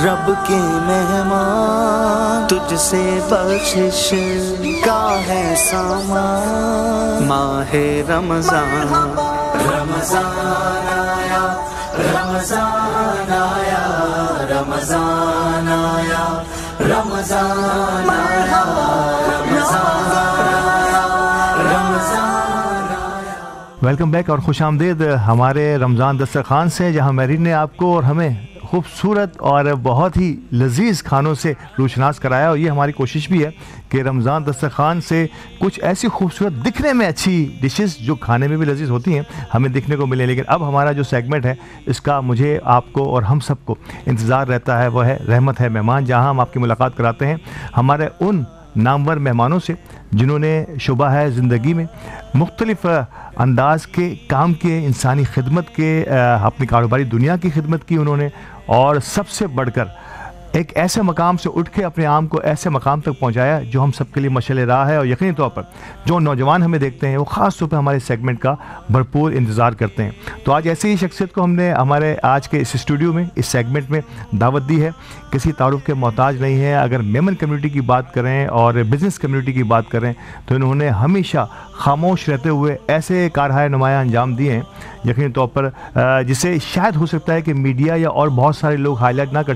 رب کے مہمان تجھ سے بخشش کا ہے سامان، ماہ رمضان رمضان آیا رمضان آیا رمضان آیا رمضان آیا رمضان آیا رمضان آیا۔ ویلکم بیک اور خوش آمدید ہمارے رمضان دسترخوان سے، جہاں میرین نے آپ کو اور ہمیں خوبصورت اور بہت ہی لذیذ کھانوں سے روشناس کرایا، اور یہ ہماری کوشش بھی ہے کہ رمضان دسترخوان سے کچھ ایسی خوبصورت دکھنے میں اچھی ڈشز جو کھانے میں بھی لذیذ ہوتی ہیں ہمیں دیکھنے کو ملے۔ لیکن اب ہمارا جو سیگمنٹ ہے اس کا مجھے آپ کو اور ہم سب کو انتظار رہتا ہے، وہ ہے رحمت ہے مہمان، جہاں ہم آپ کی ملاقات کراتے ہیں ہمارے ان نامور مہمانوں سے جنہوں نے شعبہ ہے زندگی میں مختلف انداز کے کام کیے، انسانی خدمت کے، اپنی کاروباری دنیا کی خدمت کی انہوں نے، اور سب سے بڑھ کر ایک ایسے مقام سے اٹھ کے اپنے عام کو ایسے مقام تک پہنچایا جو ہم سب کے لیے مشعل راہ ہے، اور یقینی طور پر جو نوجوان ہمیں دیکھتے ہیں وہ خاص طور پہ ہمارے سیگمنٹ کا بھرپور انتظار کرتے ہیں۔ تو آج ایسی ہی شخصیت کو ہم نے ہمارے آج کے اس اسٹوڈیو میں، اس سیگمنٹ میں دعوت دی ہے۔ کسی تعارف کے محتاج نہیں ہے۔ اگر میمن کمیونٹی کی بات کریں اور بزنس کمیونٹی کی بات کریں تو انہوں نے ہمیشہ خاموش رہتے ہوئے ایسے کارہائے نمایاں انجام دیے ہیں یقینی طور پر جسے شاید ہو سکتا ہے کہ میڈیا یا اور بہت سارے لوگ ہائی لائٹ نہ کر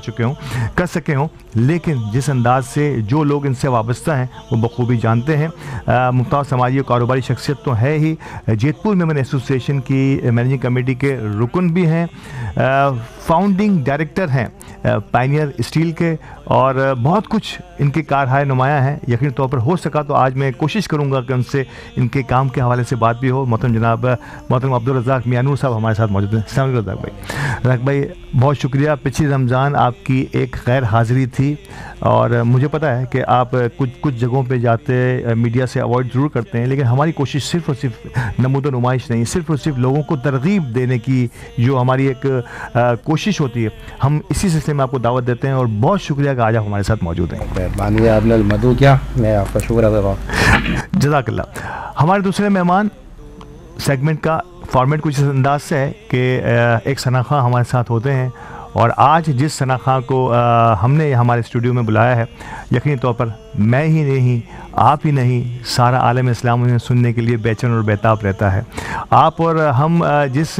سکے ہوں، لیکن جس انداز سے جو لوگ ان سے وابستہ ہیں وہ بخوبی جانتے ہیں۔ ممتاز سماجی اور کاروباری شخصیت تو ہے ہی، جیت پور میمن ایسوسی ایشن کی مینیجنگ کمیٹی کے رکن بھی ہیں، فاؤنڈنگ ڈائریکٹر ہیں پائنیئر اسٹیل کے، اور بہت کچھ ان کے کارہائے نمایاں ہیں۔ یقینی طور پر ہو سکا تو آج میں کوشش کروں گا کہ ان سے ان کے کام کے حوالے سے بات بھی ہو۔ محترم عبدالرزاق میانور صاحب ہمارے ساتھ موجود ہیں۔ السلام علیکم رزاق بھائی، بہت شکریہ۔ پچھلی رمضان آپ کی ایک غیر حاضری تھی، اور مجھے پتہ ہے کہ آپ کچھ جگہوں پہ جاتے میڈیا سے اوائڈ ضرور کرتے ہیں، لیکن ہماری کوشش صرف اور صرف نمود و نمائش نہیں، صرف اور صرف لوگوں کو ترغیب دینے کی جو ہماری ایک کوشش ہوتی ہے، ہم اسی سلسلے میں آپ کو دعوت دیتے ہیں، اور بہت شکریہ کہ آج آپ ہمارے ساتھ موجود ہیں۔ مہربانی ہے آپ نے المدعو کیا، میں آپ کا شکر ادا کرتا۔ جزاک اللہ۔ ہمارے دوسرے مہمان، سیگمنٹ کا فارمیٹ کچھ اس انداز سے ہے کہ ایک ثنا خواں ہمارے ساتھ ہوتے ہیں، اور آج جس ثنا خواں کو ہم نے ہمارے اسٹوڈیو میں بلایا ہے، یقینی طور پر میں ہی نہیں، آپ ہی نہیں، سارا عالم اسلام انہیں سننے کے لیے بے چین اور بیتاب رہتا ہے۔ آپ اور ہم جس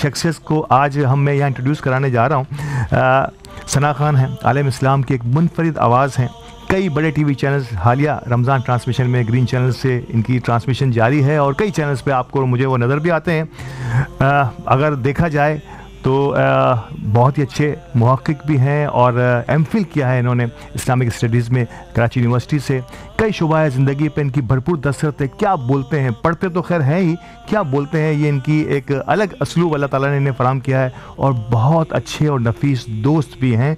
شخصیت کو آج میں یہاں انٹروڈیوس کرانے جا رہا ہوں، ثنا خان ہیں، عالم اسلام کی ایک منفرد آواز ہیں۔ کئی بڑے ٹی وی چینلز حالیہ رمضان ٹرانسمیشن میں گرین چینل سے ان کی ٹرانسمیشن جاری ہے، اور کئی چینلز پہ آپ کو اور مجھے وہ نظر بھی آتے ہیں۔ اگر دیکھا جائے تو بہت ہی اچھے محقق بھی ہیں، اور ایم فل کیا ہے انہوں نے اسلامک اسٹڈیز میں کراچی یونیورسٹی سے۔ کئی شعبہ زندگی پہ ان کی بھرپور دسترس ہے۔ کیا بولتے ہیں، پڑھتے تو خیر ہیں ہی، کیا بولتے ہیں، یہ ان کی ایک الگ اسلوب اللہ تعالیٰ نے انہیں فراہم کیا ہے، اور بہت اچھے اور نفیس دوست بھی ہیں۔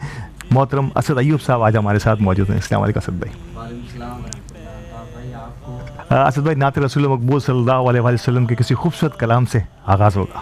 محترم اسد ایوب صاحب آج ہمارے ساتھ موجود ہیں۔ السلام علیکم اسد بھائی۔ وعلیکم السلام ورحمۃ اللہ بھائی، آپ کو اسد بھائی، نعت رسول مقبول صلی اللہ علیہ وسلم کے کسی خوبصورت کلام سے آغاز ہوگا۔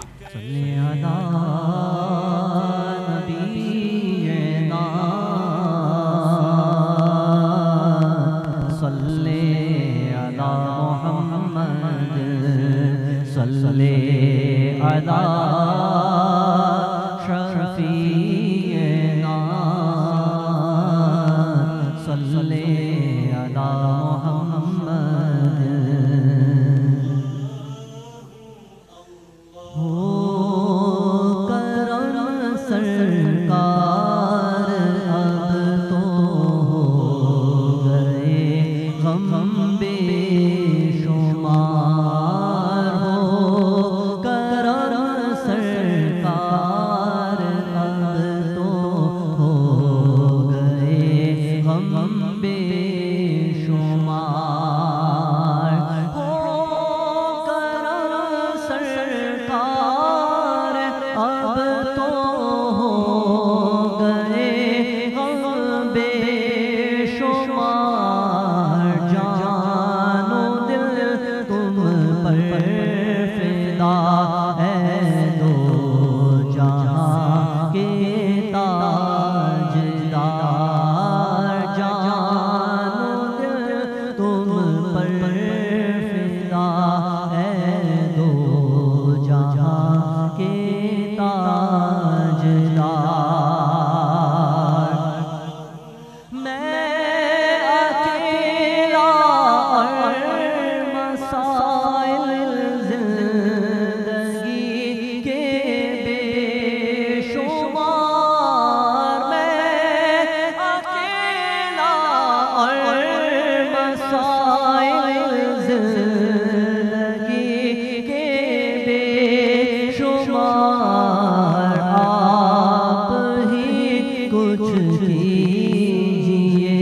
کچھ کیجیے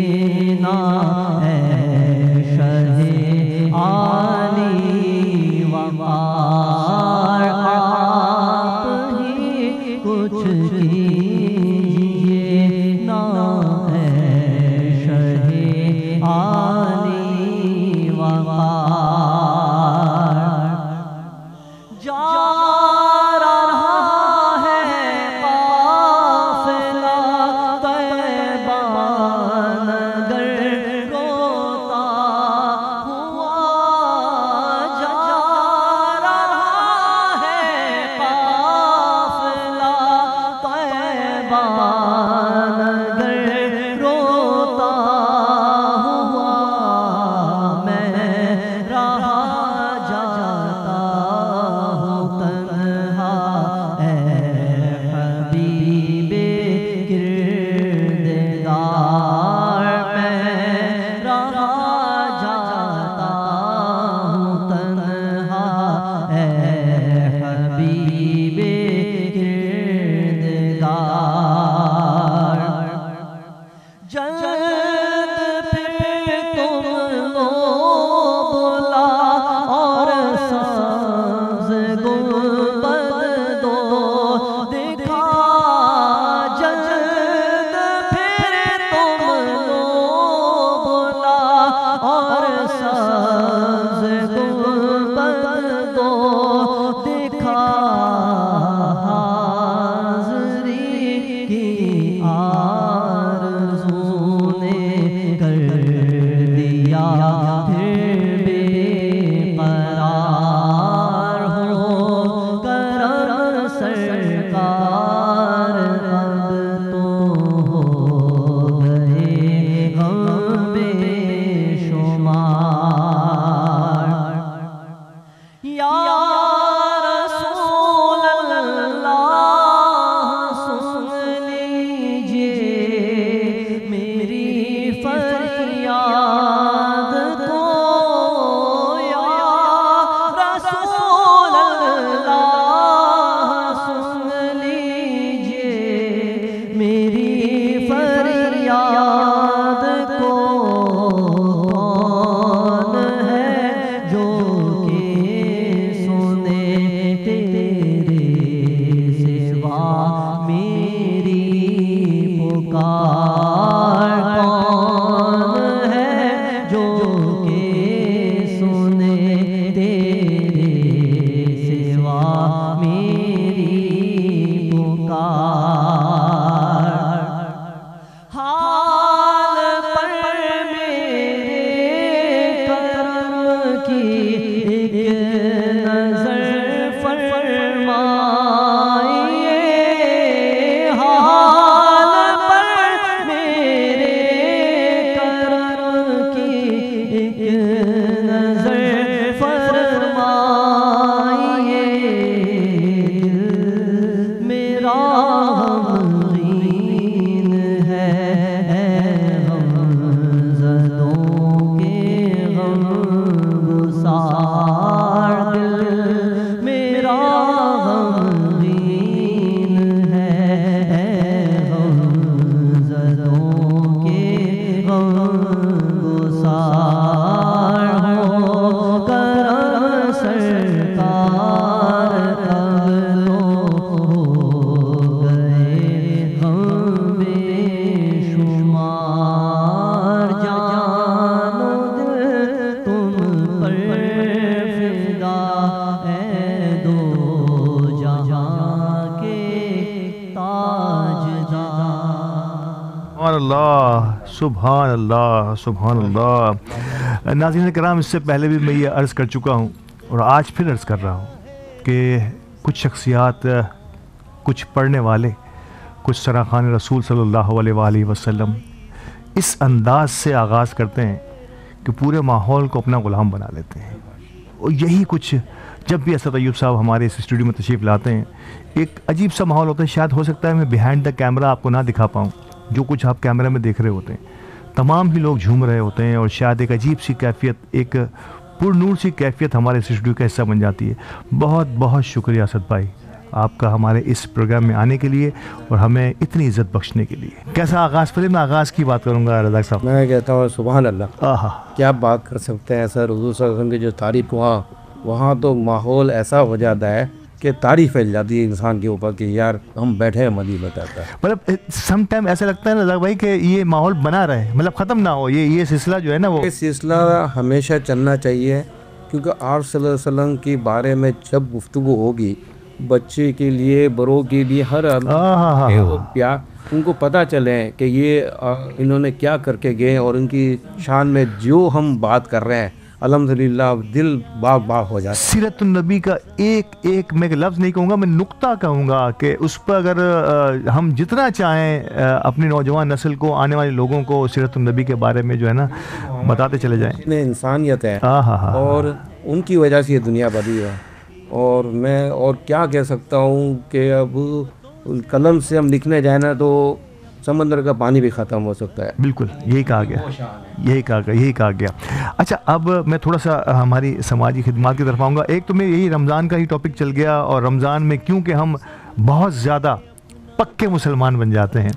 نا اے شہ عالی وقار، آپ ہی کچھ کیجیے نا اے شہ عالی وقار۔ جا رہا ہے قافلہ طیبہ نگر روتا ہوا، جا رہا ہے قافلہ طیبہ نگر روتا ہوا، میں رہا جاتا ہوں تنہا اے حبیب کردگار، میں رہا جاتا ہوں تنہا اے حبیب کردگار۔ جلد پھر تم کو بلا اور سبز گنبد دو دکھا، جلد پھر تم کو بلا اور سبز گنبد دو دکھا، حاضری کی آرزو نے کر دیا پھر بے قرار ہو کرم سرکار، اب تو ہو گئے غم بے شمار۔ یا رسول اللہ سن لیجئے میری فریاد کو، یا رسول اللہ سن لیجئے میری فریاد کو، کون ہے جو کہ سنے تیرے سوا میری پکار، کون ہے جو کہ سنے تیرے سوا میری پکار۔ حال پر میرے کرم کی ایک نظر فرمائیے، حال پر میرے کرم کی ایک نظر فرمائیے، دل میرا غمگین ہے اے غمزدوں کے غم گسار، دل میرا غمگین ہے اے غمزدوں کے غم گسار، ہو کرم سرکار، اب تو ہو گئے غم بے شمار۔ جان و دل تم پر فدا اے دو جہاں کے تاجدار۔ سبحان اللہ، سبحان اللہ، سبحان اللہ۔ ناظرین کرام، اس سے پہلے بھی میں یہ عرض کر چکا ہوں اور آج پھر عرض کر رہا ہوں کہ کچھ شخصیات، کچھ پڑھنے والے، کچھ سراخان رسول صلی اللہ علیہ وآلہ وسلم اس انداز سے آغاز کرتے ہیں کہ پورے ماحول کو اپنا غلام بنا لیتے ہیں، اور یہی کچھ جب بھی اسد ایوب صاحب ہمارے اس اسٹوڈیو میں تشریف لاتے ہیں ایک عجیب سا ماحول ہوتا ہے۔ شاید ہو سکتا ہے میں بیہائنڈ دا کیمرہ آپ کو نہ دکھا پاؤں، جو کچھ آپ کیمرے میں دیکھ رہے ہوتے ہیں تمام ہی لوگ جھوم رہے ہوتے ہیں، اور شاید ایک عجیب سی کیفیت، ایک پر نور سی کیفیت ہمارے اس اسٹوڈیو کا حصہ بن جاتی ہے۔ بہت بہت شکریہ اسد بھائی، آپ کا ہمارے اس پروگرام میں آنے کے لیے اور ہمیں اتنی عزت بخشنے کے لیے. کیسا آغاز؟ پہلے میں آغاز کی بات کروں گا رضا صاحب. میں کہتا ہوں سبحان اللہ. آہا، کیا بات کر سکتے ہیں سر. حضور صلی اللہ علیہ وسلم کی جو تعریف وہاں تو ماحول ایسا ہو جاتا ہے کہ تعریف پھیل جاتی ہے انسان کے اوپر کہ یار ہم بیٹھے ہیں مدینہ بتاتا ہے. مطلب سم ٹائم ایسا لگتا ہے نا رضا بھائی کہ یہ ماحول بنا رہے، مطلب ختم نہ ہو، یہ سلسلہ جو ہے نا وہ یہ سلسلہ ہمیشہ چلنا چاہیے، کیونکہ آپ صلی اللہ علیہ وسلم کے بارے میں جب گفتگو ہوگی بچے کے لیے، بڑوں کے لیے، ہر پیار ان کو پتہ چلے کہ یہ انہوں نے کیا کر کے گئے، اور ان کی شان میں جو ہم بات کر رہے ہیں الحمدللہ دل باغ باغ ہو جاتا ہے. سیرت النبی کا ایک میں لفظ نہیں کہوں گا، میں نقطہ کہوں گا کہ اس پر اگر ہم جتنا چاہیں اپنی نوجوان نسل کو، آنے والے لوگوں کو سیرت النبی کے بارے میں جو ہے نا بتاتے چلے جائیں. اتنے انسانیت ہے اور ان کی وجہ سے یہ دنیا بدلی ہے. اور میں اور کیا کہہ سکتا ہوں کہ اب قلم سے ہم لکھنے جائیں نا تو سمندر کا پانی بھی ختم ہو سکتا ہے. بالکل یہی کہا گیا. اچھا، اب میں تھوڑا سا ہماری سماجی خدمات کی طرف آؤں گا. ایک تو میں یہی رمضان کا ہی ٹاپک چل گیا، اور رمضان میں کیونکہ ہم بہت زیادہ پکے مسلمان بن جاتے ہیں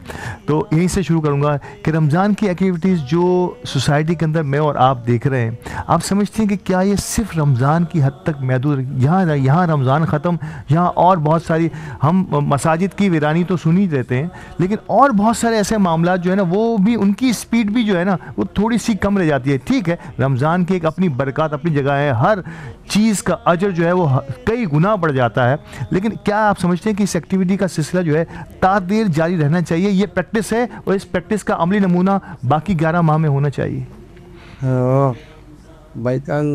تو یہیں سے شروع کروں گا کہ رمضان کی ایکٹیویٹیز جو سوسائٹی کے اندر میں اور آپ دیکھ رہے ہیں، آپ سمجھتے ہیں کہ کیا یہ صرف رمضان کی حد تک محدود؟ یہاں رمضان ختم، یہاں اور بہت ساری، ہم مساجد کی ویرانی تو سن ہی دیتے ہیں، لیکن اور بہت سارے ایسے معاملات جو ہے نا وہ بھی ان کی سپیڈ بھی جو ہے نا وہ تھوڑی سی کم رہ جاتی ہے. ٹھیک ہے، رمضان کی ایک اپنی برکات اپنی جگہ ہے، ہر چیز کا اجر جو ہے وہ کئی گنا بڑھ جاتا ہے، لیکن کیا آپ سمجھتے ہیں کہ اس ایکٹیویٹی کا سلسلہ جو ہے تا دیر جاری رہنا چاہیے؟ یہ پریکٹس ہے اور اس پریکٹس کا عملی نمونہ باقی 11 ماہ میں ہونا چاہیے. بھائی جان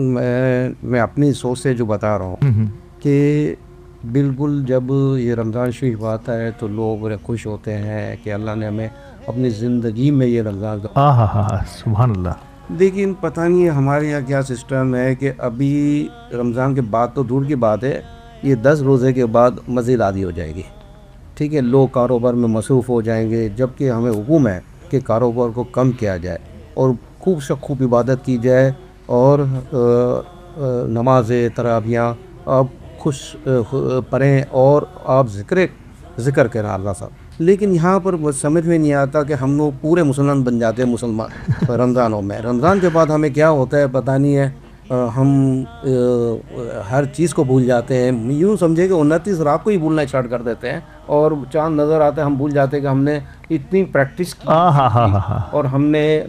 میں اپنی سوچ سے جو بتا رہا ہوں کہ بالکل جب یہ رمضان شریف آتا ہے تو لوگ بڑے خوش ہوتے ہیں کہ اللہ نے ہمیں اپنی زندگی میں یہ رمضان سبحان اللہ. لیکن پتہ نہیں ہمارے یہاں کیا سسٹم ہے کہ ابھی رمضان کے بعد تو دور کی بات ہے، یہ 10 روزے کے بعد مزید عادی ہو جائے گی. ٹھیک ہے، لوگ کاروبار میں مصروف ہو جائیں گے، جبکہ ہمیں حکم ہے کہ کاروبار کو کم کیا جائے اور خوب سے خوب عبادت کی جائے، اور نماز تراویح آپ خوش پڑھیں اور آپ ذکر کریں اللہ صاحب. لیکن یہاں پر سمجھ میں نہیں آتا کہ ہم لوگ پورے مسلمان بن جاتے ہیں مسلمان رمضانوں میں. رمضان کے بعد ہمیں کیا ہوتا ہے پتہ نہیں ہے، ہم ہر چیز کو بھول جاتے ہیں. یوں سمجھے کہ 29 رات کو ہی بھولنا اسٹارٹ کر دیتے ہیں، اور چاند نظر آتا ہے ہم بھول جاتے ہیں کہ ہم نے اتنی پریکٹس کی اور ہم نے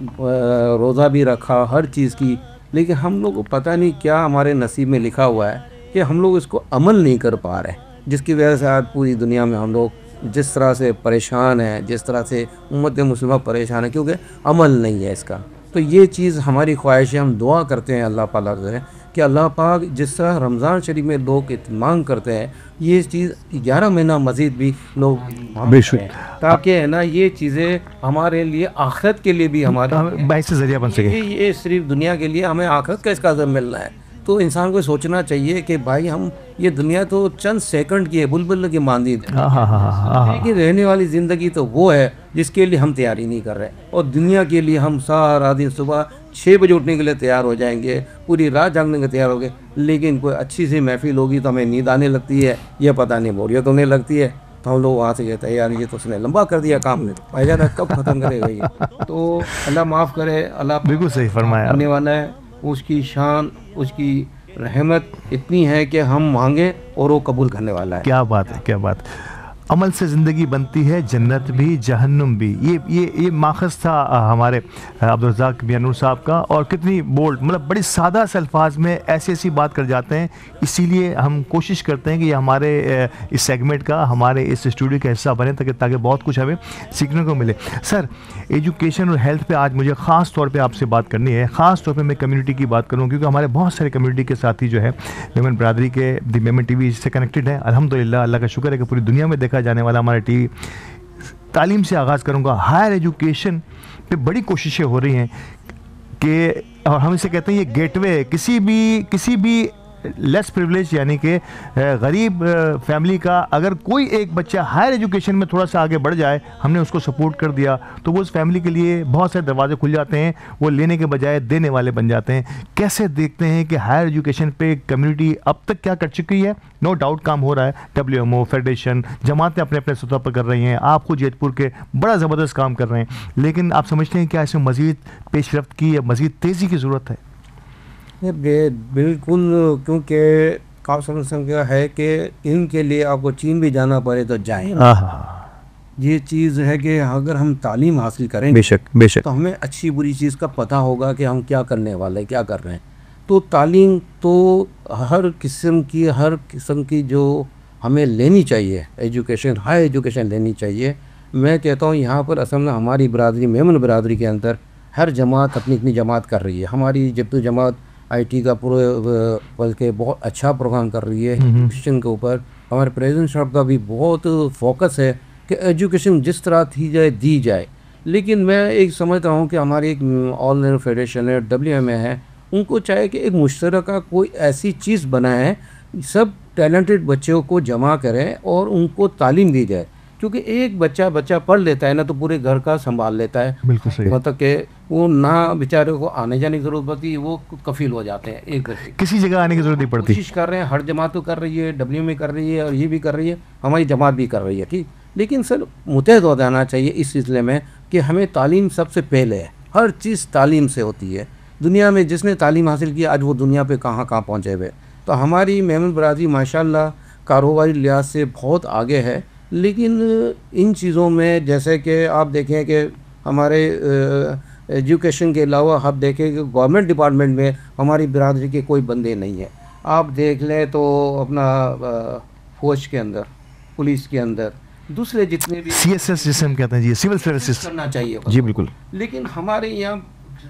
روزہ بھی رکھا، ہر چیز کی، لیکن ہم لوگ کو پتہ نہیں کیا ہمارے نصیب میں لکھا ہوا ہے کہ ہم لوگ اس کو عمل نہیں کر پا رہے، جس کی وجہ سے آج پوری دنیا میں ہم لوگ جس طرح سے پریشان ہیں، جس طرح سے امت مسلمہ پریشان ہے، کیونکہ عمل نہیں ہے اس کا. تو یہ چیز ہماری خواہش ہے، ہم دعا کرتے ہیں اللہ پاک سے کہ اللہ پاک جس طرح رمضان شریف میں لوگ اہتمام کرتے ہیں، یہ چیز 11 مہینہ مزید بھی لوگ تاکہ ہے نا یہ چیزیں ہمارے لیے آخرت کے لیے بھی ہمارے باعث ذریعہ بن سکے. یہ صرف دنیا کے لیے ہمیں آخرت کا اس کا عزم ملنا ہے. تو انسان کو سوچنا چاہیے کہ بھائی ہم یہ دنیا تو چند سیکنڈ کی ہے، بلبل کی مانند ہے، لیکن رہنے والی زندگی تو وہ ہے جس کے لیے ہم تیاری نہیں کر رہے. اور دنیا کے لیے ہم سارا دن صبح 6 بجے اٹھنے کے لیے تیار ہو جائیں گے، پوری رات جاگنے کے تیار ہو گئے، لیکن کوئی اچھی سی محفل ہوگی تو ہمیں نیند آنے لگتی ہے، یہ پتہ نہیں بوریت ہونے لگتی ہے، تو ہم لوگ وہاں سے کہتے ہیں یار یہ تو اس نے لمبا کر دیا کام نے، بھائی جان کب ختم کرے گا یہ. تو اللہ معاف کرے، اللہ بالکل صحیح فرمایا. کرنے والا ہے، اس کی شان، اس کی رحمت اتنی ہے کہ ہم مانگے اور وہ قبول کرنے والا ہے. کیا بات ہے، کیا بات. عمل سے زندگی بنتی ہے، جنت بھی جہنم بھی. یہ ماخذ تھا ہمارے عبدالرزاق میاں نور صاحب کا، اور کتنی بولڈ، مطلب بڑی سادہ سے الفاظ میں ایسی بات کر جاتے ہیں. اسی لیے ہم کوشش کرتے ہیں کہ یہ ہمارے اس سیگمنٹ کا، ہمارے اس اسٹوڈیو کا حصہ بنے تاکہ بہت کچھ ہمیں سیکھنے کو ملے. سر، ایجوکیشن اور ہیلتھ پہ آج مجھے خاص طور پہ آپ سے بات کرنی ہے. خاص طور پہ میں کمیونٹی کی بات کروں، کیونکہ ہمارے بہت سارے کمیونٹی کے ساتھی جو ہے میمن برادری کے دی میمن ٹی وی سے کنیکٹڈ ہیں. الحمدللہ، اللہ کا شکر ہے کہ پوری دنیا میں دیکھا جانے والا ہمارا ٹی وی. تعلیم سے آغاز کروں گا. ہائر ایجوکیشن پہ بڑی کوششیں ہو رہی ہیں کہ، اور ہم اسے کہتے ہیں یہ گیٹ وے، کسی بھی لیس پریولیج یعنی کہ غریب فیملی کا اگر کوئی ایک بچہ ہائر ایجوکیشن میں تھوڑا سا آگے بڑھ جائے, ہم نے اس کو سپورٹ کر دیا, تو وہ اس فیملی کے لیے بہت سے دروازے کھل جاتے ہیں, وہ لینے کے بجائے دینے والے بن جاتے ہیں. کیسے دیکھتے ہیں کہ ہائر ایجوکیشن پہ کمیونٹی اب تک کیا کر چکی ہے؟ نو ڈاؤٹ کام ہو رہا ہے, WMO, فیڈریشن, جماعتیں اپنے اپنے سطح پر کر رہی ہیں, آپ خود جیت پور کے بڑا زبردست کام کر رہے ہیں, لیکن آپ سمجھتے ہیں کیا اس میں مزید پیش رفت کی یا مزید تیزی کی ضرورت ہے؟ بالکل, کیونکہ آپ سمجھ کیا ہے کہ ان کے لیے آپ کو چین بھی جانا پڑے تو جائیں. یہ چیز ہے کہ اگر ہم تعلیم حاصل کریں بے شک تو ہمیں اچھی بری چیز کا پتہ ہوگا کہ ہم کیا کرنے والے ہیں, کیا کر رہے ہیں. تو تعلیم تو ہر قسم کی جو ہمیں لینی چاہیے, ایجوکیشن, ہائی ایجوکیشن لینی چاہیے. میں کہتا ہوں یہاں پر اصل میں ہماری برادری, میمن برادری کے اندر ہر جماعت اپنی اپنی جماعت کر رہی ہے. ہماری جب جماعت IT کا بلکہ بہت اچھا پروگرام کر رہی ہے ایجوکیشن کے اوپر. ہمارے پریزیڈنٹ صاحب کا بھی بہت فوکس ہے کہ ایجوکیشن جس طرح دی جائے. لیکن میں ایک سمجھتا ہوں کہ ہماری ایک آل انڈیا فیڈریشن ہے, WMA ہے, ان کو چاہے کہ ایک مشترکہ کوئی ایسی چیز بنائیں, سب ٹیلنٹڈ بچوں کو جمع کریں اور ان کو تعلیم دی جائے. کیونکہ ایک بچہ پڑھ لیتا ہے نا تو پورے گھر کا سنبھال لیتا ہے. بالکل صحیح. مطلب کہ وہ نہ بیچارے کو آنے جانے کی ضرورت پڑتی, وہ کفیل ہو جاتے ہیں, ایک گھر کسی جگہ آنے کی ضرورت نہیں پڑتی. کوشش کر رہے ہیں, ہر جماعت تو کر رہی ہے, WMA کر رہی ہے, اور یہ بھی کر رہی ہے, ہماری جماعت بھی کر رہی ہے, ٹھیک. لیکن سر متحد ہو جانا چاہیے اس سلسلے میں کہ ہمیں تعلیم سب سے پہلے ہے. ہر چیز تعلیم سے ہوتی ہے. دنیا میں جس نے تعلیم حاصل کی آج وہ دنیا پہ کہاں پہنچے ہوئے. تو ہماری میمن برادری ماشاءاللہ کاروباری لحاظ سے بہت آگے ہے. لیکن ان چیزوں میں جیسے کہ آپ دیکھیں کہ ہمارے ایجوکیشن کے علاوہ آپ دیکھیں کہ گورنمنٹ ڈپارٹمنٹ میں ہماری برادری کے کوئی بندے نہیں ہیں. آپ دیکھ لیں تو اپنا فوج کے اندر, پولیس کے اندر, دوسرے جتنے بھی CSS جسے ہم کہتے ہیں جی, سول سروسز کرنا چاہیے جی بالکل. لیکن ہمارے یہاں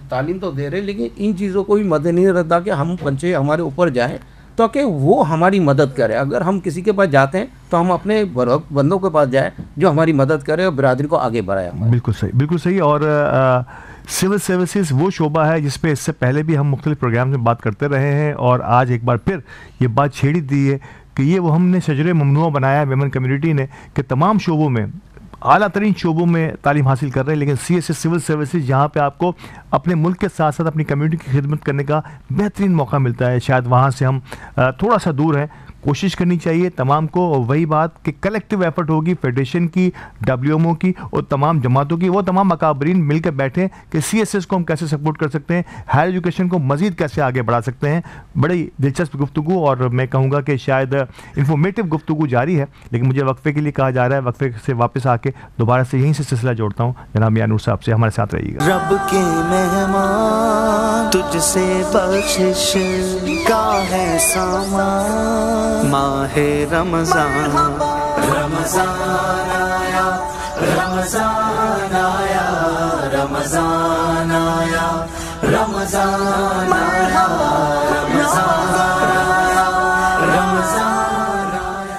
تعلیم تو دے رہے, لیکن ان چیزوں کو بھی مد نہیں رکھتا کہ ہم بچے ہمارے اوپر جائیں تاکہ وہ ہماری مدد کرے. اگر ہم کسی کے پاس جاتے ہیں تو ہم اپنے بندوں کے پاس جائیں جو ہماری مدد کرے اور برادری کو آگے بڑھائے. بالکل صحیح, بالکل صحیح. اور سول سروسز وہ شعبہ ہے جس پہ اس سے پہلے بھی ہم مختلف پروگرام میں بات کرتے رہے ہیں, اور آج ایک بار پھر یہ بات چھیڑی دی ہے کہ یہ وہ ہم نے شجر ممنوع بنایا ویمن کمیونٹی نے کہ تمام شعبوں میں, اعلیٰ ترین شعبوں میں تعلیم حاصل کر رہے ہیں, لیکن CSS سول سروسز جہاں پہ آپ کو اپنے ملک کے ساتھ ساتھ اپنی کمیونٹی کی خدمت کرنے کا بہترین موقع ملتا ہے. شاید وہاں سے ہم تھوڑا سا دور ہیں, کوشش کرنی چاہیے تمام کو. اور وہی بات کہ کلیکٹیو ایفرٹ ہوگی فیڈریشن کی, WMO کی اور تمام جماعتوں کی. وہ تمام اکابرین مل کر بیٹھیں کہ CSS کو ہم کیسے سپورٹ کر سکتے ہیں, ہائر ایجوکیشن کو مزید کیسے آگے بڑھا سکتے ہیں. بڑی دلچسپ گفتگو, اور میں کہوں گا کہ شاید انفارمیٹیو گفتگو جاری ہے, لیکن مجھے وقفے کے لیے کہا جا رہا ہے. وقفے سے واپس آ کے دوبارہ سے یہیں سے سلسلہ جوڑتا ہوں. جناب میاں نور صاحب سے ہمارے ساتھ رہیے گا. رب کے مہمان تجھ سے بخشش کا ہے سامان. ماہ رمضان, رمضان آیا, رمضان آیا, رمضان آیا, رمضان آیا, رمضان آیا, رمضان آیا.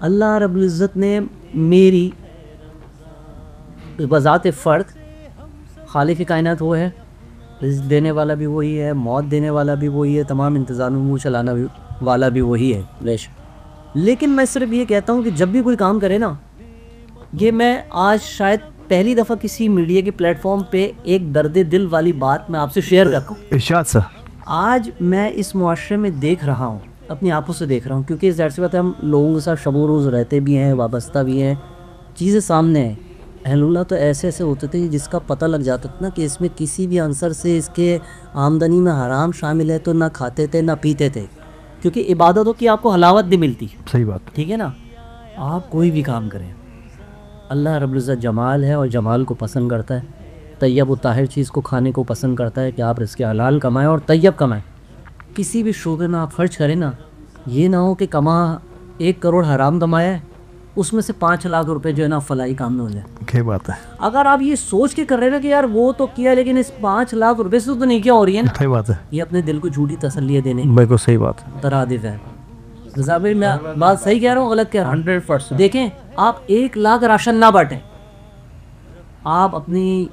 اللہ رب العزت نے میری بذات فرد خالق کائنات وہ ہے، رزق دینے والا بھی وہی ہے، موت دینے والا بھی وہی ہے، تمام انتظام منہ چلانا والا بھی وہی ہے بیش. لیکن میں صرف یہ کہتا ہوں کہ جب بھی کوئی کام کرے نا، یہ میں آج شاید پہلی دفعہ کسی میڈیا کے پلیٹ فارم پہ ایک درد دل والی بات میں آپ سے شیئر کرتا ہوں. ارشاد سر. آج میں اس معاشرے میں دیکھ رہا ہوں، اپنی آنکھوں سے دیکھ رہا ہوں، کیونکہ ظاہر سی بات ہے ہم لوگوں کے ساتھ شب و روز رہتے بھی ہیں، وابستہ بھی ہیں، چیزیں سامنے ہیں. اہل اللہ تو ایسے ایسے ہوتے تھے جس کا پتہ لگ جاتا تھا نا کہ اس میں کسی بھی عنصر سے اس کے آمدنی میں حرام شامل ہے تو نہ کھاتے تھے نہ پیتے تھے، کیونکہ عبادتوں کی آپ کو حلاوت بھی ملتی. صحیح بات. ٹھیک ہے نا. آپ کوئی بھی کام کریں، اللہ رب العزت جمال ہے اور جمال کو پسند کرتا ہے، طیب و طاہر چیز کو کھانے کو پسند کرتا ہے کہ آپ رزق حلال کمائیں اور طیب کمائیں. کسی بھی شعبے میں آپ خرچ کریں نا، یہ نہ ہو کہ 1 کروڑ حرام کمایا ہے، اس میں سے 5 لاکھ روپے جو ہے نا فلاحی کام میں ہو جائے. کیا بات ہے. اگر آپ یہ سوچ کے کر رہے ہیں نا کہ یار وہ تو کیا لیکن اس 5 لاکھ روپے سے تو نہیں کیا ہو رہی ہے نا، صحیح بات ہے. یہ اپنے دل کو جھوٹی تسلیاں دینے بالکل صحیح بات. مترادف ہے. رضا بھائی میں بات صحیح کہہ رہا ہوں غلط کہہ رہا ہوں؟ 100%. دیکھیں آپ 1 لاکھ راشن نہ بانٹیں، آپ اپنی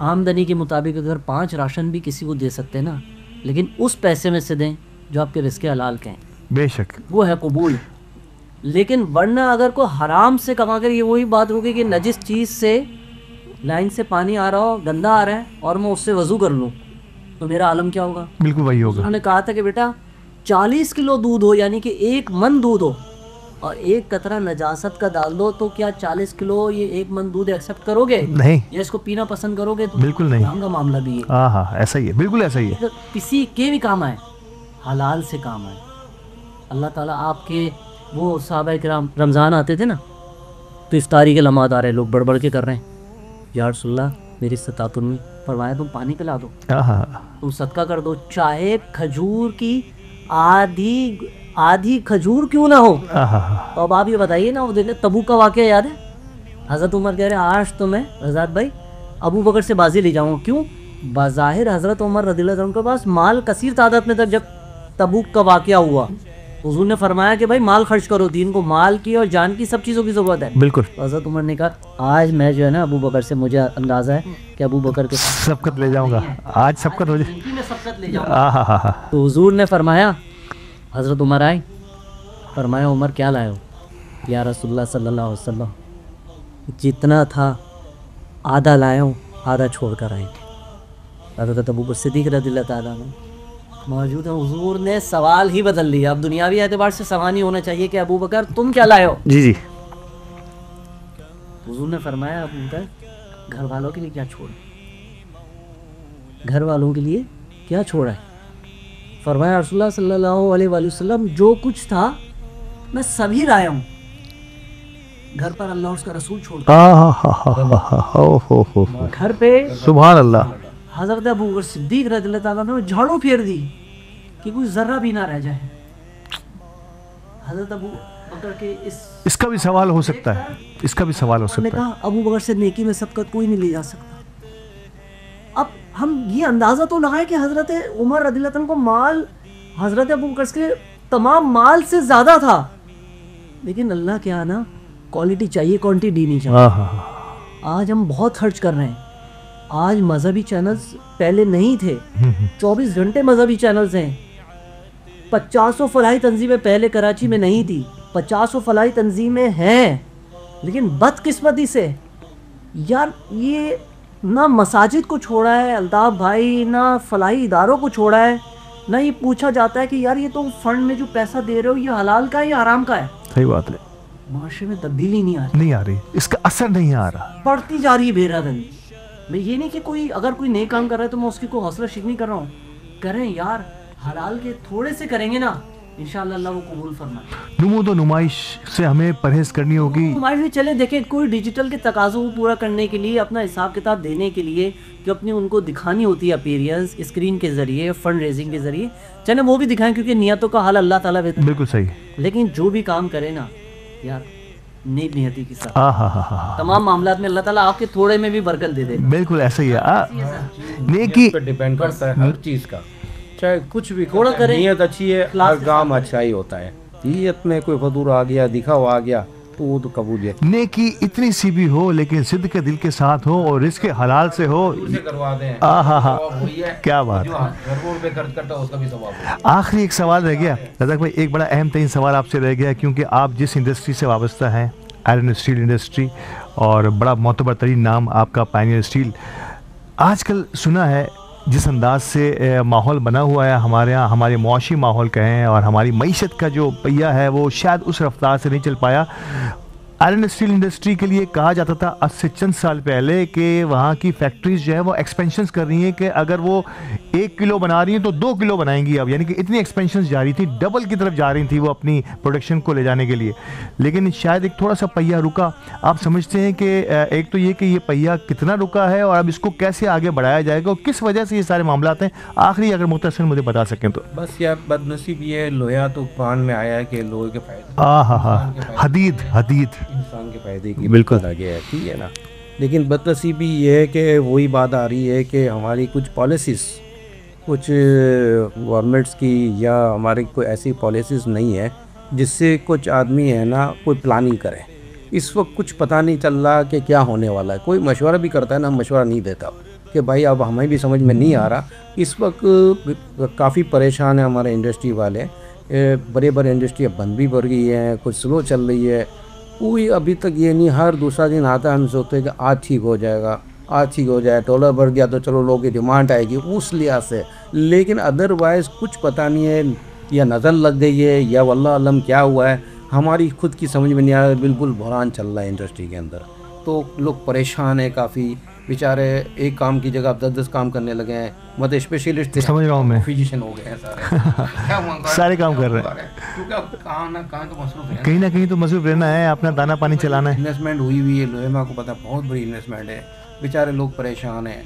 آمدنی کے مطابق اگر 5 راشن بھی کسی کو دے سکتے ہیں نا، لیکن اس پیسے میں سے دیں جو آپ کے رزق حلال کے ہیں، بے شک وہ ہے قبول. لیکن ورنہ اگر کوئی حرام سے کما کر، یہ وہی بات ہوگی کہ نجس چیز سے لائن سے پانی آ رہا ہو، گندا آ رہا ہے اور میں اس سے وضو کر لوں تو میرا عالم کیا ہوگا؟ بالکل وہی ہوگا. انہوں نے کہا تھا کہ بیٹا 40 کلو دودھ ہو، یعنی کہ 1 من دودھ ہو اور 1 قطرہ نجاست کا ڈال دو، تو کیا 40 کلو یہ 1 من دودھ ایکسیپٹ کرو گے؟ نہیں. یا اس کو پینا پسند کرو گے؟ تو بالکل نہیں. کام کا معاملہ بھی ہے. ہاں ہاں ایسا ہی ہے، بالکل ایسا ہی ہے. کسی کے بھی کام آئے، حلال سے کام آئے. اللہ تعالیٰ آپ کے وہ صحابہ کرام رمضان آتے تھے نا تو افطاری کے لمحات آ رہے، لوگ بڑھ بڑھ کے کر رہے ہیں، یا رسول اللہ میری استطاعت میں، فرمایا تم پانی پلا دو، تم صدقہ کر دو، چاہے کھجور کی آدھی کھجور کیوں نہ ہو. تو اب آپ یہ بتائیے نا، وہ دیکھیں تبوک کا واقعہ یاد ہے؟ حضرت عمر کہہ رہے ہیں آج تو میں رضات بھائی ابو بکر سے بازی لے جاؤں. کیوں؟ بظاہر حضرت عمر رضی اللہ عنہ کے پاس مال کثیر تعداد میں تھا. جب تبوک کا واقعہ ہوا حضور نے فرمایا کہ بھائی مال خرچ کرو، دین کو مال کی اور جان کی سب چیزوں کی ضرورت ہے. بالکل. حضرت عمر نے کہا آج میں جو ہے نا ابو بکر سے، مجھے اندازہ ہے کہ ابو بکر کے سبقت لے جاؤں گا، آج سبقت ہو جائے، میں سبقت لے جاؤں گا. تو حضور نے فرمایا، حضرت عمر آئے، فرمایا عمر کیا لائے ہو؟ یا رسول اللہ صلی اللہ علیہ وسلم جتنا تھا آدھا لائے ہوں، آدھا چھوڑ کر آئے. حضرت ابو بکر صدیق رضی اللہ تعالیٰ عنہ موجود ہے. حضور نے سوال ہی بدل لیا. اب دنیاوی اعتبار سے سوال ہی ہونا چاہیے کہ ابو بکر تم کیا لائے ہو؟ جی جی. حضور نے فرمایا ابو بکر گھر والوں کے لیے کیا چھوڑا؟ گھر والوں کے لیے کیا چھوڑا ہے؟ فرمایا رسول اللہ صلی اللہ علیہ وآلہ وسلم جو کچھ تھا میں سبھی لایا ہوں، گھر پر اللہ اس کا رسول چھوڑ گھر پہ. سبحان اللہ. حضرت ابو بکر صدیق رضی اللہ تعالیٰ نے جھاڑو پھیر دی کہ کوئی ذرہ بھی نہ رہ جائے. حضرت ابو بکر کے اس کا بھی سوال ہو سکتا ہے، اس کا بھی سوال ہو سکتا ہے. کہا ابو بکر سے نیکی میں سبقت کوئی نہیں لے جا سکتا. اب ہم یہ اندازہ تو لگائے کہ حضرت عمر رضی اللہ عنہ کو مال حضرت ابو بکر کے تمام مال سے زیادہ تھا، لیکن اللہ کے آنا کوالٹی چاہیے، کوانٹٹی نہیں چاہیے. آج ہم بہت خرچ کر رہے ہیں. آج مذہبی چینلز پہلے نہیں تھے، 24 گھنٹے مذہبی چینلز ہیں. 500 فلاحی تنظیمیں پہلے کراچی میں نہیں تھی، 500 فلاحی تنظیمیں ہیں. لیکن بدقسمتی سے یار یہ نہ مساجد کو چھوڑا ہے الطاف بھائی، نہ فلاحی اداروں کو چھوڑا ہے، نہ یہ پوچھا جاتا ہے کہ یار یہ تم فنڈ میں جو پیسہ دے رہے ہو یہ حلال کا ہے یا حرام کا ہے. صحیح بات ہے. معاشرے میں تبدیلی نہیں آ رہی، اس کا اثر نہیں آ رہا، بڑھتی جا رہی ہے بے رحمی. میں یہ نہیں کہ اگر کوئی نئے کام کر رہا ہے تو میں اس کی کوئی حوصلہ شکنی کر رہا ہوں. کریں یار، حلال کے تھوڑے سے کریں گے نا انشاءاللہ اللہ وہ قبول فرمائے. نمود و نمائش سے ہمیں پرہیز کرنی ہوگی. نمائش میں چلے دیکھیں، کوئی ڈیجیٹل کے تقاضوں کو پورا کرنے کے لیے، اپنا حساب کتاب دینے کے لیے جو اپنی ان کو دکھانی ہوتی ہے اپیرینس اسکرین کے ذریعے، فنڈ ریزنگ کے ذریعے، چلے وہ بھی دکھائیں کیونکہ نیتوں کا حال اللہ تعالیٰ بہتر. بالکل صحیح. لیکن جو بھی کام کرے نا یار نیک نیتی کے ساتھ، تمام معاملات میں اللہ تعالیٰ آپ کے تھوڑے میں بھی برکت دے دے. بالکل ایسا ہی ہے. نیکی پہ ڈیپینڈ کرتا ہے ہر چیز کا، چاہے کچھ بھی تھوڑا کریں، نیت اچھی ہے ہر کام اچھا ہی ہوتا ہے. نیت میں کوئی فضول آ گیا, دکھاوا آ گیا تو وہ تو قبولیت نیکی اتنی سی بھی ہو لیکن صدق کے دل کے ساتھ ہو اور رزق حلال سے ہو. کروا دیں. کیا بات. آخری ایک سوال رہ گیا رزاق بھائی, ایک بڑا اہم ترین سوال آپ سے رہ گیا, کیونکہ آپ جس انڈسٹری سے وابستہ ہیں, آئرن اسٹیل انڈسٹری, اور بڑا معتبر ترین نام آپ کا پائنیئر اسٹیل, آج کل سنا ہے جس انداز سے ماحول بنا ہوا ہے ہمارے یہاں, ہمارے معاشی ماحول کہیں اور ہماری معیشت کا جو پہیہ ہے وہ شاید اس رفتار سے نہیں چل پایا. آئرن اسٹیل انڈسٹری کے لیے کہا جاتا تھا آج سے چند سال پہلے کہ وہاں کی فیکٹریز جو ہے وہ ایکسپینشنز کر رہی ہیں کہ اگر وہ 1 کلو بنا رہی ہیں تو 2 کلو بنائیں گی اب, یعنی کہ اتنی ایکسپینشنز جاری تھی, ڈبل کی طرف جا رہی تھی وہ اپنی پروڈکشن کو لے جانے کے لیے. لیکن شاید ایک تھوڑا سا پہیہ رکا. آپ سمجھتے ہیں کہ ایک تو یہ کہ یہ پہیہ کتنا رکا ہے اور اب اس کو کیسے آگے بڑھایا جائے گا اور کس وجہ سے یہ سارے معاملات ہیں, آخری اگر مختصر مجھے بتا سکیں تو. بس یار بد نصیب یہ ہے, لوہا تو قرآن میں آیا ہے کہ لوہے کے فائدے, حدید انسان کے فائدے کی بالکل آگے ہے, ٹھیک ہے نا. لیکن بد نصیبی یہ ہے کہ وہی بات آ رہی ہے کہ ہماری کچھ پالیسیز, کچھ گورنمنٹس کی یا ہماری کوئی ایسی پالیسیز نہیں ہے جس سے کچھ آدمی ہے نا کوئی پلاننگ کرے. اس وقت کچھ پتہ نہیں چل رہا کہ کیا ہونے والا ہے. کوئی مشورہ بھی کرتا ہے نا, مشورہ نہیں دیتا کہ بھائی اب ہمیں بھی سمجھ میں نہیں آ رہا. اس وقت کافی پریشان ہیں ہمارے انڈسٹری والے, بڑے بڑے انڈسٹریاں بند بھی پڑ گئی ہیں, کچھ سلو چل رہی ہے. کوئی ابھی تک یہ نہیں, ہر دوسرا دن آتا ہے ہم سوچتے ہیں کہ آج ٹھیک ہو جائے گا, آج ٹھیک ہو جائے, ڈالر بڑھ گیا تو چلو لوگوں کی ڈیمانڈ آئے گی اس لحاظ سے. لیکن ادروائز کچھ پتہ نہیں ہے, یا نظر لگ گئی ہے یا واللہ علم کیا ہوا ہے, ہماری خود کی سمجھ میں نہیں آ رہا. بالکل بحران چل رہا ہے انڈسٹری کے اندر, تو لوگ پریشان ہیں کافی بیچارے. ایک کام کی جگہ اب 10 کام کرنے لگے ہیں. مطلب اسپیشلسٹ سمجھ رہا ہوں میں, فزیشین ہو گئے ہیں سارے کام کر رہے ہیں, کیونکہ اب کہاں نہ کہاں تو مصروف ہے, کہیں نہ کہیں تو مصروف رہنا ہے, اپنا دانا پانی چلانا ہے. انویسٹمنٹ ہوئی ہے لوہے کو پتہ, بہت بڑی انویسٹمنٹ ہے, بیچارے لوگ پریشان ہیں.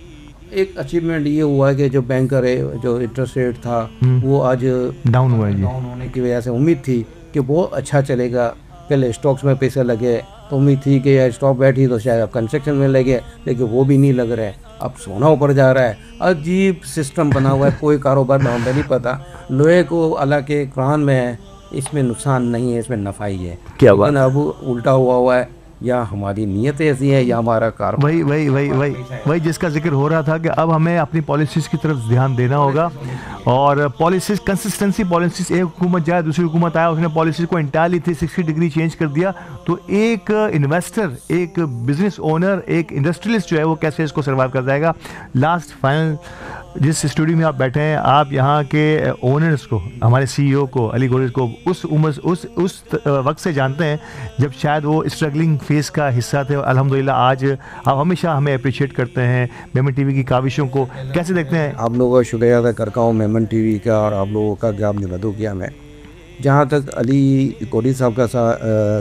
ایک اچیومنٹ یہ ہوا ہے کہ جو بینکر ہے, جو انٹرسٹ ریٹ تھا وہ آج ڈاؤن ہوا ہے, ڈاؤن ہونے کی وجہ سے امید تھی کہ وہ اچھا چلے گا. پہلے اسٹاکس میں پیسے لگے تو امید تھی کہ اسٹاک بیٹھی تو شاید اب کنسٹرکشن میں لگے, لیکن وہ بھی نہیں لگ رہے. اب سونا اوپر جا رہا ہے. عجیب سسٹم بنا ہوا ہے, کوئی کاروبار نہ ہوتا نہیں پتہ. لوہے کو اللہ کے قرآن میں ہے اس میں نقصان نہیں ہے, اس میں نفع ہی ہے. کیا بات, اب الٹا ہوا ہے, یا ہماری نیت ایسی ہے یا ہمارا کار. وہی جس کا ذکر ہو رہا تھا کہ اب ہمیں اپنی پالیسیز کی طرف دھیان دینا ہوگا, اور پالیسیز کنسسٹنسی پالیسیز, ایک حکومت جائے دوسری حکومت آیا, اس نے پالیسیز کو انٹائرلی 360 ڈگری چینج کر دیا. تو ایک انویسٹر, ایک بزنس اونر, ایک انڈسٹریلسٹ جو ہے وہ کیسے اس کو سروائیو کر جائے گا. لاسٹ فائنل, جس اسٹوڈیو میں آپ بیٹھے ہیں, آپ یہاں کے اونرز کو, ہمارے سی ای او کو, علی گوریز کو اس وقت سے جانتے ہیں جب شاید وہ اسٹرگلنگ فیس کا حصہ تھے, اور الحمدللہ آج آپ ہمیشہ ہمیں اپریشیٹ کرتے ہیں. میمن ٹی وی کی کاوشوں کو کیسے دیکھتے ہیں؟ آپ لوگوں کا شکریہ ادا کرتا ہوں میمن ٹی وی کا, اور آپ لوگوں کا کہ آپ نے مدعو کیا. میں جہاں تک علی گوری صاحب کا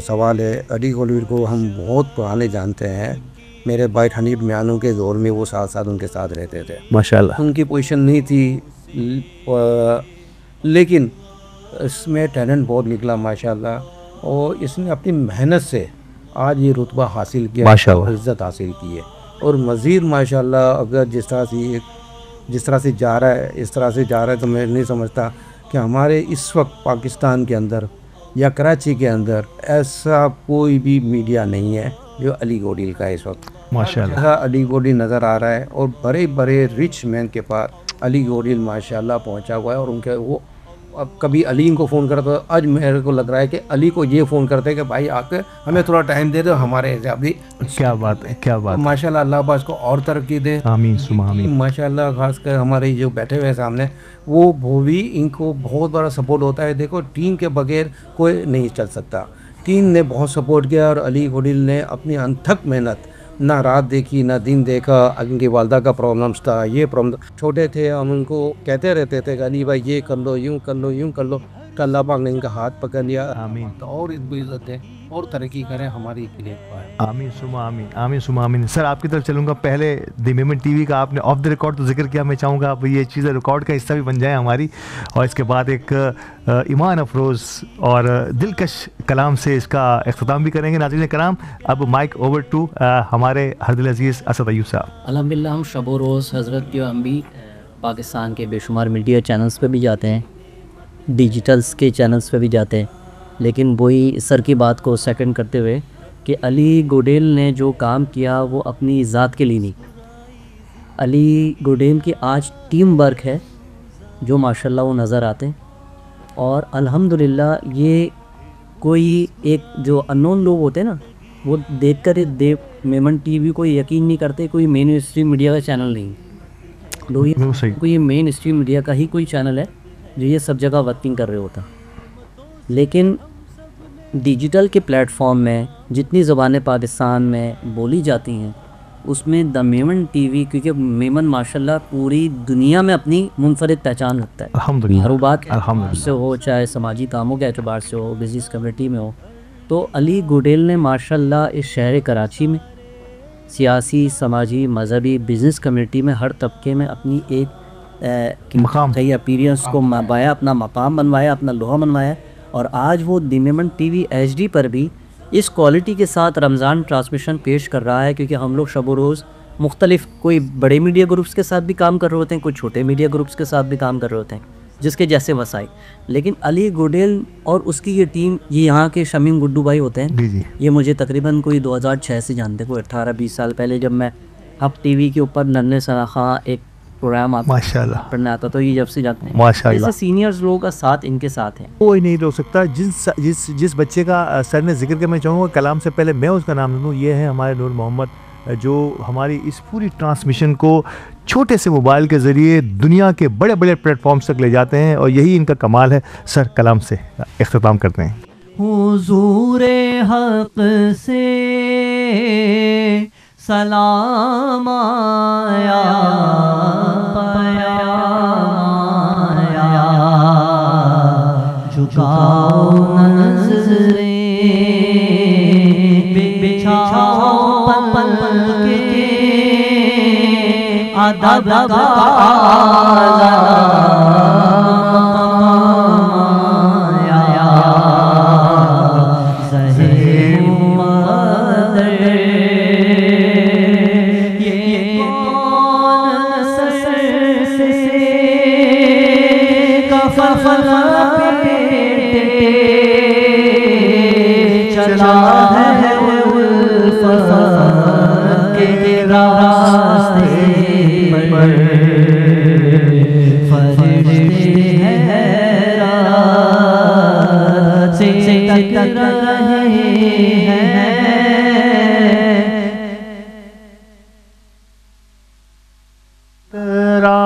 سوال ہے, علی گوری کو ہم بہت پرانے جانتے ہیں. میرے بھائی حنیف میانوں کے دور میں وہ ساتھ ان کے ساتھ رہتے تھے. ماشاءاللہ ان کی پوزیشن نہیں تھی, لیکن اس میں ٹیلنٹ بہت نکلا ماشاءاللہ, اور اس نے اپنی محنت سے آج یہ رتبہ حاصل کیا, عزت حاصل کی ہے. اور مزید ماشاءاللہ اگر جس طرح سے جا رہا ہے, اس طرح سے جا رہا ہے, تو میں نہیں سمجھتا کہ ہمارے اس وقت پاکستان کے اندر یا کراچی کے اندر ایسا کوئی بھی میڈیا نہیں ہے جو علی گوڈیل کا ہے اس وقت. ماشاءاللہ علی گوڈیل نظر آ رہا ہے, اور بڑے بڑے رچ مین کے پاس علی گوڈیل ماشاءاللہ پہنچا ہوا ہے. اور ان کے وہ اب کبھی علی کو فون کرتا ہے, آج میرے کو لگ رہا ہے کہ علی کو یہ فون کرتے ہیں کہ بھائی آ کے ہمیں تھوڑا ٹائم دے دو ہمارے حساب بھی. کیا بات ہے, کیا بات. ماشاءاللہ اللہ پاک کو اور ترقی دے, آمین ثم آمین. ماشاءاللہ خاص کر ہمارے جو بیٹھے ہوئے سامنے, وہ بھی ان کو بہت بڑا سپورٹ ہوتا ہے. دیکھو ٹیم کے بغیر کوئی نہیں چل سکتا. ٹیم نے بہت سپورٹ کیا, اور علی گوڈیل نے اپنی انتھک محنت, نہ رات دیکھی نہ دن دیکھا. ان کی والدہ کا پرابلمس تھا, یہ پرابلم, چھوٹے تھے ہم ان کو کہتے رہتے تھے کہ علی بھائی یہ کر لو, یوں کر لو, یوں کر لو, کہ اللہ پاک نے ان کا ہاتھ پکڑ لیا. آمین. تو اور اس کو عزت دے اور ترقی کریں ہماری کے لیے. آمین ثم آمین, آمین ثم آمین. سر آپ کی طرف چلوں گا. پہلے دی میمن ٹی وی کا آپ نے آف دا ریکارڈ تو ذکر کیا, میں چاہوں گا آپ یہ چیزیں ریکارڈ کا حصہ بھی بن جائیں ہماری, اور اس کے بعد ایک ایمان افروز اور دلکش کلام سے اس کا اختتام بھی کریں گے. ناظرین کرام, اب مائک اوور ٹو ہمارے ہردل عزیز اسد ایوب صاحب. الحمدللہ ہم شب و روز حضرت جو ہم بھی پاکستان کے بے شمار میڈیا چینلز پہ بھی جاتے ہیں, ڈیجیٹلز کے چینلز پہ بھی جاتے ہیں, لیکن وہی سر کی بات کو سیکنڈ کرتے ہوئے کہ علی گوڈیل نے جو کام کیا وہ اپنی ذات کے لیے نہیں، علی گوڈیل کی آج ٹیم ورک ہے جو ماشاءاللہ وہ نظر آتے ہیں. اور الحمدللہ یہ کوئی ایک جو انون لوگ ہوتے ہیں نا وہ دیکھ کر میمن ٹی وی کو یقین نہیں کرتے کوئی مین اسٹریم میڈیا کا چینل نہیں. لوگ کوئی مین اسٹریم میڈیا کا ہی کوئی چینل ہے جو یہ سب جگہ ورکنگ کر رہے ہوتا. لیکن ڈیجیٹل کے پلیٹ فارم میں جتنی زبانیں پاکستان میں بولی جاتی ہیں اس میں دا میمن ٹی وی، کیونکہ میمن ماشاءاللہ پوری دنیا میں اپنی منفرد پہچان رکھتا ہے. الحمدللہ ہر بات سے ہو، چاہے سماجی کاموں کے اعتبار سے ہو، بزنس کمیونٹی میں ہو. تو علی گوڈیل نے ماشاءاللہ اس شہر کراچی میں سیاسی، سماجی، مذہبی، بزنس کمیونٹی میں ہر طبقے میں اپنی ایک مقام، صحیح اپیرینس کو بنوایا، اپنا مقام بنوایا، اپنا لوہا بنوایا. اور آج وہ دی میمن ٹی وی ایچ ڈی پر بھی اس کوالٹی کے ساتھ رمضان ٹرانسمیشن پیش کر رہا ہے، کیونکہ ہم لوگ شب و روز مختلف کوئی بڑے میڈیا گروپس کے ساتھ بھی کام کر رہے ہوتے ہیں، کوئی چھوٹے میڈیا گروپس کے ساتھ بھی کام کر رہے ہوتے ہیں جس کے جیسے وسائل. لیکن علی گوڈیل اور اس کی یہ ٹیم، یہ یہاں کے شمیم گڈو بھائی ہوتے ہیں، یہ مجھے تقریباً کوئی 2006 سے جانتے، کوئی 18-20 سال پہلے جب میں ہب ٹی وی کے اوپر ننھے ثنا خاں ایک پروگرام ماشاءاللہ پڑھنے آتا تو یہ جب سے جاتے ہیں. ماشاءاللہ ایسے سینئرز لوگوں کا ساتھ ان کے ساتھ ہے. کوئی نہیں روک سکتا. جس بچے کا سر نے ذکر کیا میں چاہوں گا کلام سے پہلے میں اس کا نام لوں. یہ ہے ہمارے نور محمد جو ہماری اس پوری ٹرانسمیشن کو چھوٹے سے موبائل کے ذریعے دنیا کے بڑے بڑے پلیٹ فارمز تک لے جاتے ہیں، اور یہی ان کا کمال ہے. سر کلام سے اختتام کرتے ہیں. حضور حق سے سلام آیا، جھکاؤ نظریں، بچھاؤ پل کے ادب کا آیا، چلا ہے الفت کے راستے پر، فرشتے حیرت سے تک رہے ہیں. چلنا